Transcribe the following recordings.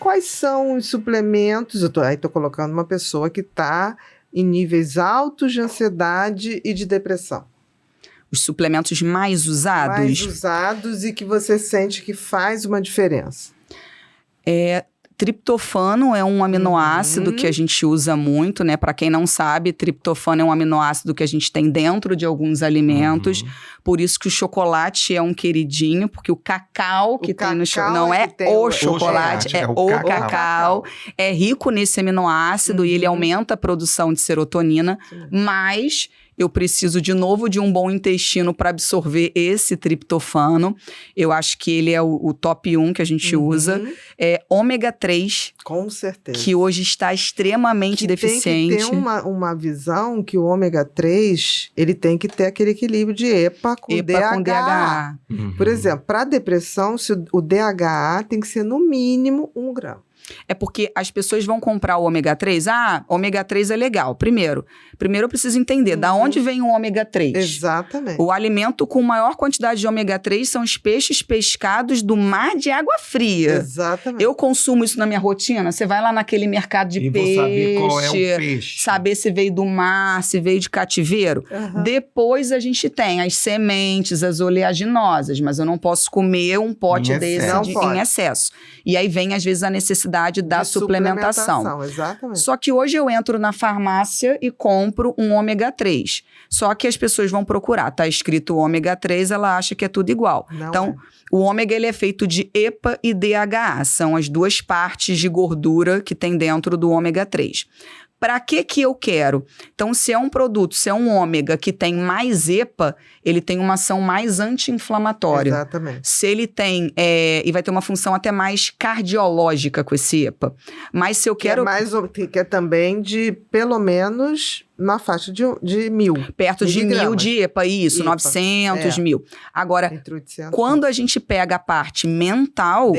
quais são os suplementos? Aí estou colocando uma pessoa que está em níveis altos de ansiedade e de depressão. Os suplementos mais usados? Mais usados e que você sente que faz uma diferença. Triptofano é um aminoácido que a gente usa muito, né? Para quem não sabe, triptofano é um aminoácido que a gente tem dentro de alguns alimentos. Por isso que o chocolate é um queridinho, porque o cacau que tem no chocolate... Não é o chocolate, é o cacau. É rico nesse aminoácido e ele aumenta a produção de serotonina, mas... eu preciso, de novo, de um bom intestino para absorver esse triptofano. Eu acho que ele é o top 1 que a gente usa. É ômega 3. Com certeza. Que hoje está extremamente deficiente. Tem que ter uma visão que o ômega 3, ele tem que ter aquele equilíbrio de EPA com DHA. Por exemplo, para depressão, o DHA tem que ser no mínimo 1 grama. É porque as pessoas vão comprar o ômega 3. Ômega 3 é legal. Primeiro eu preciso entender da onde vem o ômega 3. Exatamente. O alimento com maior quantidade de ômega 3 são os peixes pescados do mar de água fria. Exatamente. Eu consumo isso na minha rotina. Você vai lá naquele mercado de peixe. Saber qual é o peixe. Saber se veio do mar, se veio de cativeiro. Depois a gente tem as sementes, as oleaginosas. Mas eu não posso comer um pote desse em excesso. E aí vem, às vezes, a necessidade da suplementação. Exatamente. Só que hoje eu entro na farmácia e compro um ômega 3. Só que as pessoas vão procurar. Tá escrito ômega 3, ela acha que é tudo igual. Então, o ômega ele é feito de EPA e DHA. São as duas partes de gordura que tem dentro do ômega 3. Para que eu quero? Então, se é um produto, se é um ômega que tem mais EPA, ele tem uma ação mais anti-inflamatória. Exatamente. Se ele tem, e vai ter uma função até mais cardiológica com esse EPA. Mas se eu quero... Que é também de, pelo menos, na faixa de 1.000. Perto de 1.000 de EPA, isso, EPA. 900, 1.000. Agora, quando a gente pega a parte mental,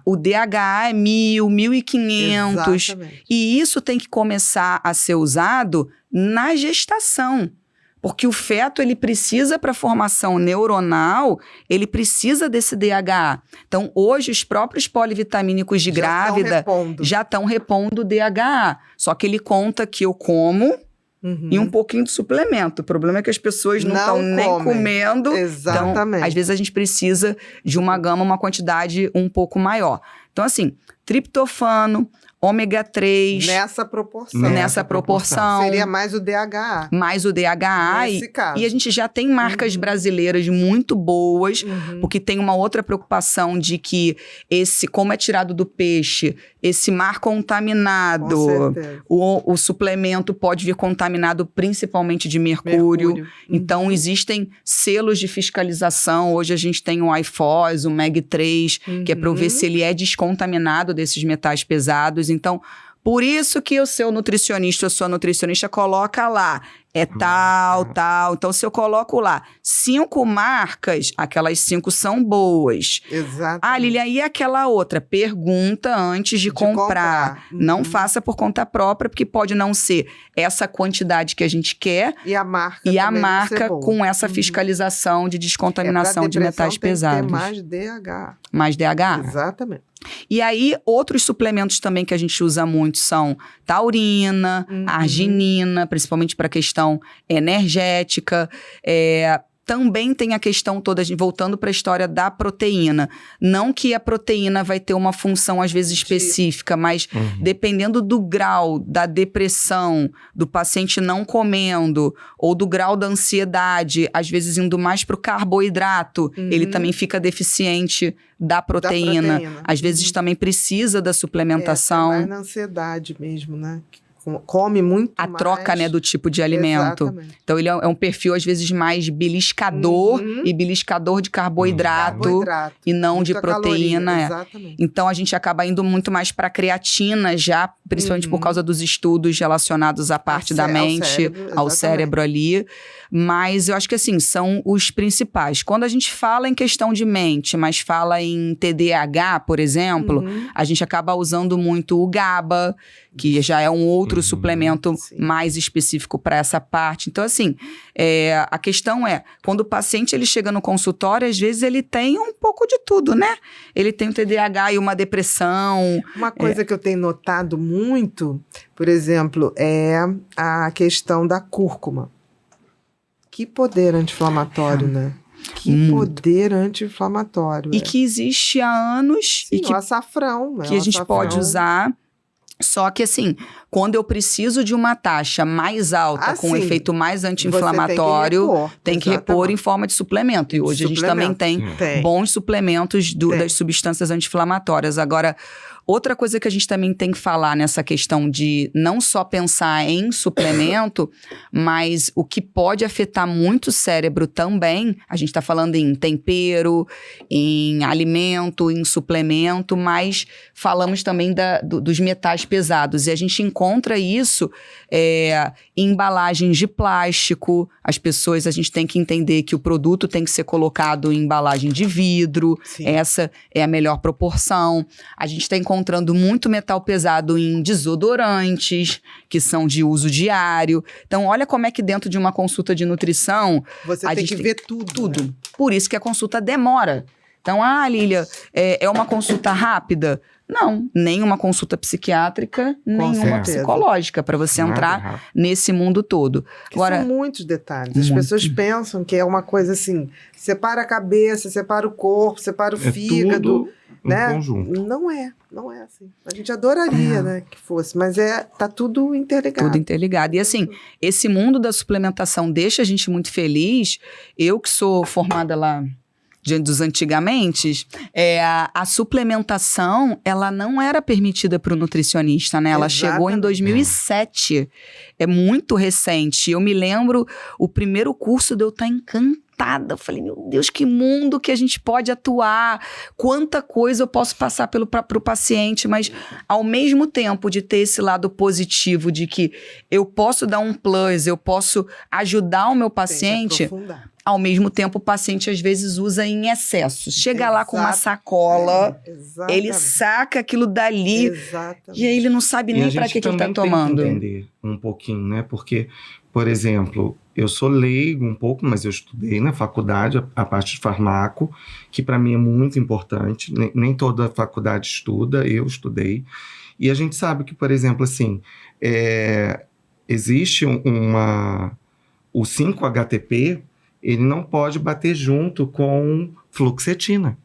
o DHA é 1.000, 1.500. Exatamente. E isso tem que começar a ser usado na gestação. Porque o feto, ele precisa, para a formação neuronal, ele precisa desse DHA. Então, hoje, os próprios polivitamínicos de grávida já estão repondo DHA. Só que ele conta que eu como e um pouquinho de suplemento. O problema é que as pessoas não estão nem comendo. Exatamente. Então, às vezes, a gente precisa de uma gama, uma quantidade um pouco maior. Então, assim, triptofano, ômega 3. Nessa proporção. Nessa proporção. Seria mais o DHA. Mais o DHA. Nesse caso. E a gente já tem marcas brasileiras muito boas, porque tem uma outra preocupação de que como é tirado do peixe, esse mar contaminado, o suplemento pode vir contaminado principalmente de mercúrio. Então, existem selos de fiscalização. Hoje a gente tem o IFOS, o MEG3, que é para ver se ele é descontaminado desses metais pesados. Então, por isso que o seu nutricionista ou sua nutricionista coloca lá, tal. Então, se eu coloco lá 5 marcas, aquelas 5 são boas. Exato. Lilian, e aquela outra? Pergunta antes de comprar. Não faça por conta própria, porque pode não ser essa quantidade que a gente quer. E a marca com essa fiscalização de descontaminação de metais pesados. Tem que ter mais DHA. Mais DHA? Exatamente. E aí, outros suplementos também que a gente usa muito são taurina, arginina, principalmente para a questão energética. Também tem a questão toda, voltando para a história da proteína. Não que a proteína vai ter uma função, às vezes, específica, mas dependendo do grau da depressão, do paciente não comendo, ou do grau da ansiedade, às vezes indo mais para o carboidrato, ele também fica deficiente da proteína. Às vezes também precisa da suplementação. Mais na ansiedade mesmo, né? Come muito mais. A troca, né, do tipo de alimento. Exatamente. Então, ele é um perfil, às vezes, mais beliscador e beliscador de carboidrato e não de proteína. Exatamente. Então, a gente acaba indo muito mais para creatina já, principalmente por causa dos estudos relacionados à parte da mente, ao cérebro ali. Mas eu acho que, assim, são os principais. Quando a gente fala em questão de mente, mas fala em TDAH, por exemplo, a gente acaba usando muito o GABA, que já é um outro outro suplemento mais específico para essa parte. Então, assim, a questão é, quando o paciente ele chega no consultório, às vezes ele tem um pouco de tudo, né? Ele tem um TDAH e uma depressão. Uma coisa que eu tenho notado muito, por exemplo, é a questão da cúrcuma. Que poder anti-inflamatório, né? Que poder anti-inflamatório. E que existe há anos. Sim, e que, o açafrão. Que a gente pode usar. Só que, assim, quando eu preciso de uma taxa mais alta, com um efeito mais anti-inflamatório, tem que repor em forma de suplemento. E hoje a gente também tem bons suplementos das substâncias anti-inflamatórias. Agora, outra coisa que a gente também tem que falar nessa questão de não só pensar em suplemento, mas o que pode afetar muito o cérebro também, a gente está falando em tempero, em alimento, em suplemento, mas falamos também dos metais pesados. E a gente encontra isso em embalagens de plástico. As pessoas, a gente tem que entender que o produto tem que ser colocado em embalagem de vidro. Sim. Essa é a melhor proporção. A gente está encontrando muito metal pesado em desodorantes, que são de uso diário. Então, olha como é que dentro de uma consulta de nutrição... Você tem que ver tudo. Né? Por isso que a consulta demora. Então, Lília, é uma consulta rápida? Não, nem uma consulta psiquiátrica, nenhuma psicológica, para você entrar nesse mundo todo. Agora, são muitos detalhes. As pessoas pensam que é uma coisa assim, separa a cabeça, separa o corpo, separa o fígado. Tudo né? Em conjunto. Não é assim. A gente adoraria, né, que fosse, mas tá tudo interligado. Tudo interligado. E assim, esse mundo da suplementação deixa a gente muito feliz. Eu que sou formada lá diante dos antigamente, a suplementação, ela não era permitida para o nutricionista, né? Ela chegou em 2007. É muito recente. Eu me lembro, o primeiro curso de eu estar encantada. Eu falei, meu Deus, que mundo que a gente pode atuar. Quanta coisa eu posso passar para o paciente. Mas, ao mesmo tempo de ter esse lado positivo de que eu posso dar um plus, eu posso ajudar o meu paciente... Ao mesmo tempo, o paciente às vezes usa em excesso. Chega lá com uma sacola, ele saca aquilo dali e aí ele não sabe nem para que ele está tomando. Tem que entender um pouquinho, né? Porque, por exemplo, eu sou leigo um pouco, mas eu estudei na faculdade a parte de farmaco, que para mim é muito importante. Nem toda faculdade estuda, eu estudei. E a gente sabe que, por exemplo, assim, existe o 5-HTP, ele não pode bater junto com fluoxetina.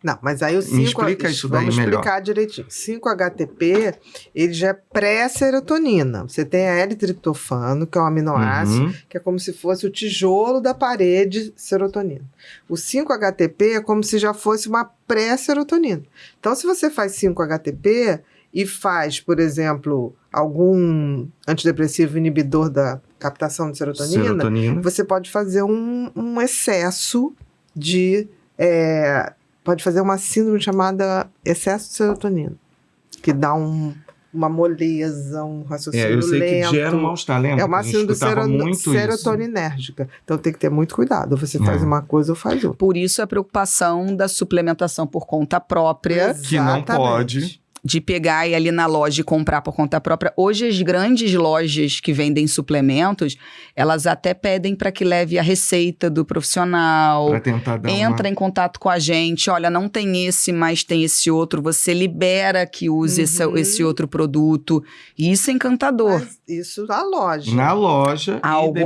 Não, mas aí o 5... Me explica isso daí melhor. Vamos explicar direitinho. 5-HTP, ele já é pré-serotonina. Você tem a L-triptofano, que é um aminoácido, que é como se fosse o tijolo da parede serotonina. O 5-HTP é como se já fosse uma pré-serotonina. Então, se você faz 5-HTP e faz, por exemplo, algum antidepressivo inibidor da captação de serotonina, você pode fazer um excesso de... pode fazer uma síndrome chamada excesso de serotonina, que dá uma moleza, um raciocínio lento. Eu sei que gera um mal-estar, lembra? É uma síndrome serotoninérgica. Então tem que ter muito cuidado. Você faz uma coisa ou faz outra. Por isso a preocupação da suplementação por conta própria. Que não pode... De pegar e ir ali na loja e comprar por conta própria. Hoje, as grandes lojas que vendem suplementos, elas até pedem para que leve a receita do profissional. Para tentar dar Entra em contato com a gente. Olha, não tem esse, mas tem esse outro. Você libera que use esse outro produto. E isso é encantador. Mas isso na loja. Na loja.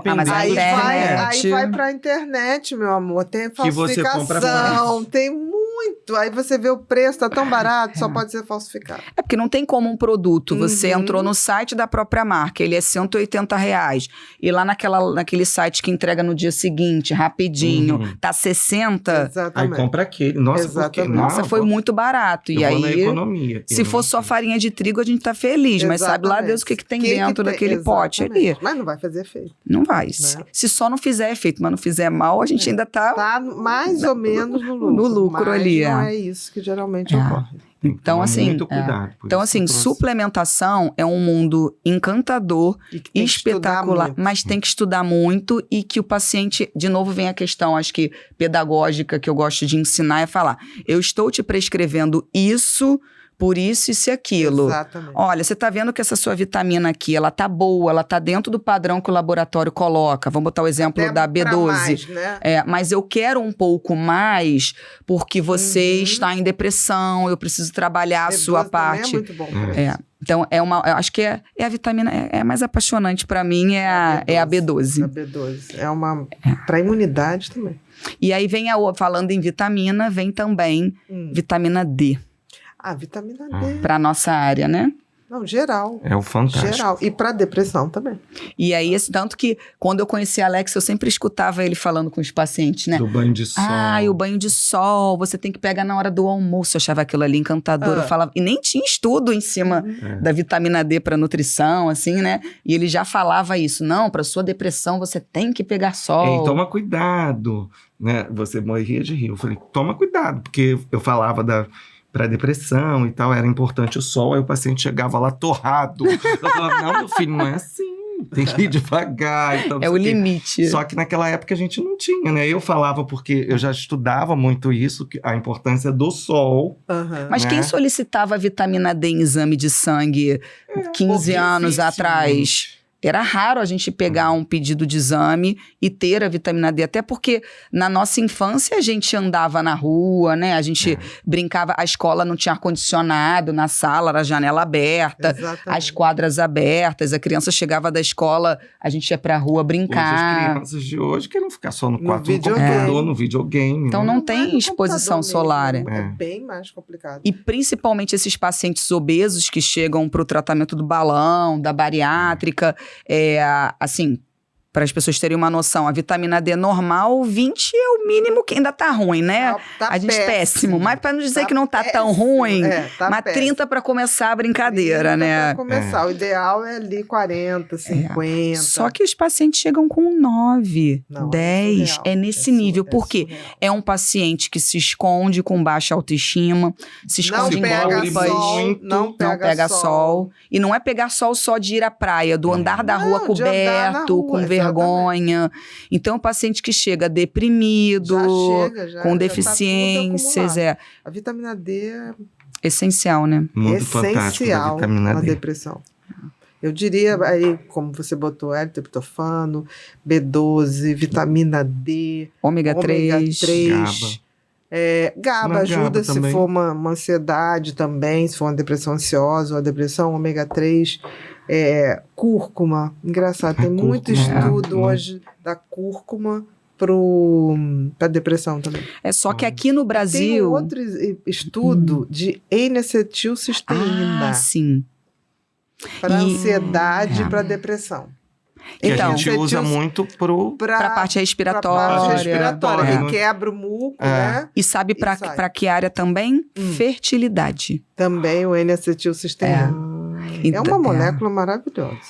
Mas a internet... Aí vai para a internet, meu amor. Tem falsificação. Que você compra mais. Tem muito. Aí você vê o preço, tá tão barato, só pode ser falsificado. É porque não tem como um produto. Você entrou no site da própria marca, ele é R$180. E lá naquele site que entrega no dia seguinte, rapidinho, tá 60. Exatamente. Aí compra aquele. Nossa, foi muito barato. E aí, na economia, se for só farinha de trigo, a gente tá feliz. Mas sabe lá Deus o que tem dentro daquele pote ali. Mas não vai fazer efeito. Não vai. Né? Se só não fizer efeito, mas não fizer mal, a gente ainda tá... Tá mais ou menos no lucro. No lucro mas ali, não é isso que geralmente ocorre. Então, assim, suplementação é um mundo encantador, espetacular, mas tem que estudar muito e que o paciente, de novo, vem a questão, acho que pedagógica, que eu gosto de ensinar, é falar, eu estou te prescrevendo isso por isso e aquilo. Exatamente. Olha, você tá vendo que essa sua vitamina aqui, ela tá boa, ela tá dentro do padrão que o laboratório coloca. Vamos botar o exemplo da B12. Mais, né? Mas eu quero um pouco mais porque você está em depressão, eu preciso trabalhar a sua parte. É muito bom. Então, eu acho que é a vitamina mais apaixonante para mim, é a B12. A B12. É uma para imunidade também. E aí vem falando em vitamina, vem também vitamina D. Vitamina D. Para nossa área, né? Não, geral. É o fantástico. Geral. E para depressão também. E aí, tanto que quando eu conheci a Alex, eu sempre escutava ele falando com os pacientes, né? Do banho de sol. E o banho de sol, você tem que pegar na hora do almoço. Eu achava aquilo ali encantador. Eu falava, e nem tinha estudo em cima da vitamina D para nutrição, assim, né? E ele já falava isso. Não, para sua depressão você tem que pegar sol. Toma cuidado, né? Você morria de rir. Eu falei, toma cuidado, porque eu falava para depressão e tal, era importante o sol, aí o paciente chegava lá torrado. Eu falava, não, meu filho, não é assim, tem que ir devagar. Então, o limite. Só que naquela época a gente não tinha, né? Eu falava porque eu já estudava muito isso, a importância do sol. Mas quem solicitava vitamina D em exame de sangue 15 anos atrás? Era raro a gente pegar um pedido de exame e ter a vitamina D, até porque na nossa infância a gente andava na rua, né? A gente brincava, a escola não tinha ar-condicionado na sala, era a janela aberta, as quadras abertas, a criança chegava da escola, a gente ia pra rua brincar. Hoje as crianças de hoje querem ficar só no quarto do computador, no videogame. Então não tem exposição solar. É bem mais complicado. E principalmente esses pacientes obesos que chegam pro tratamento do balão, da bariátrica, assim, para as pessoas terem uma noção, a vitamina D normal, 20 é o mínimo que ainda tá ruim, né? Tá a gente péssimo. Mas para não dizer que não tá tão ruim, mas péssimo. 30 para começar a brincadeira, 30 né? Para começar. O ideal é ali 40, 50. Só que os pacientes chegam com 9, 10, nesse nível. Por quê? É um paciente que se esconde com baixa autoestima, se esconde em roupas, não pega sol. E não é pegar sol só de ir à praia, do andar da rua coberto, com vergonha. Então, o paciente que chega deprimido, com deficiências. A vitamina D é essencial, né? Muito essencial na depressão. Eu diria, aí, como você botou, L-triptofano, B12, vitamina D, ômega 3. GABA ajuda se for uma ansiedade também, se for uma depressão ansiosa ou a depressão, ômega 3. Cúrcuma, engraçado, tem muito estudo hoje da cúrcuma para depressão também. Só que aqui no Brasil... Tem outro estudo de N-acetilcisteína. Sim. Para ansiedade e para depressão. Que então, a gente usa muito para a parte respiratória. Que quebra o muco, né? E sabe para que área também? Fertilidade. Também o N-acetilcisteína. É uma molécula maravilhosa.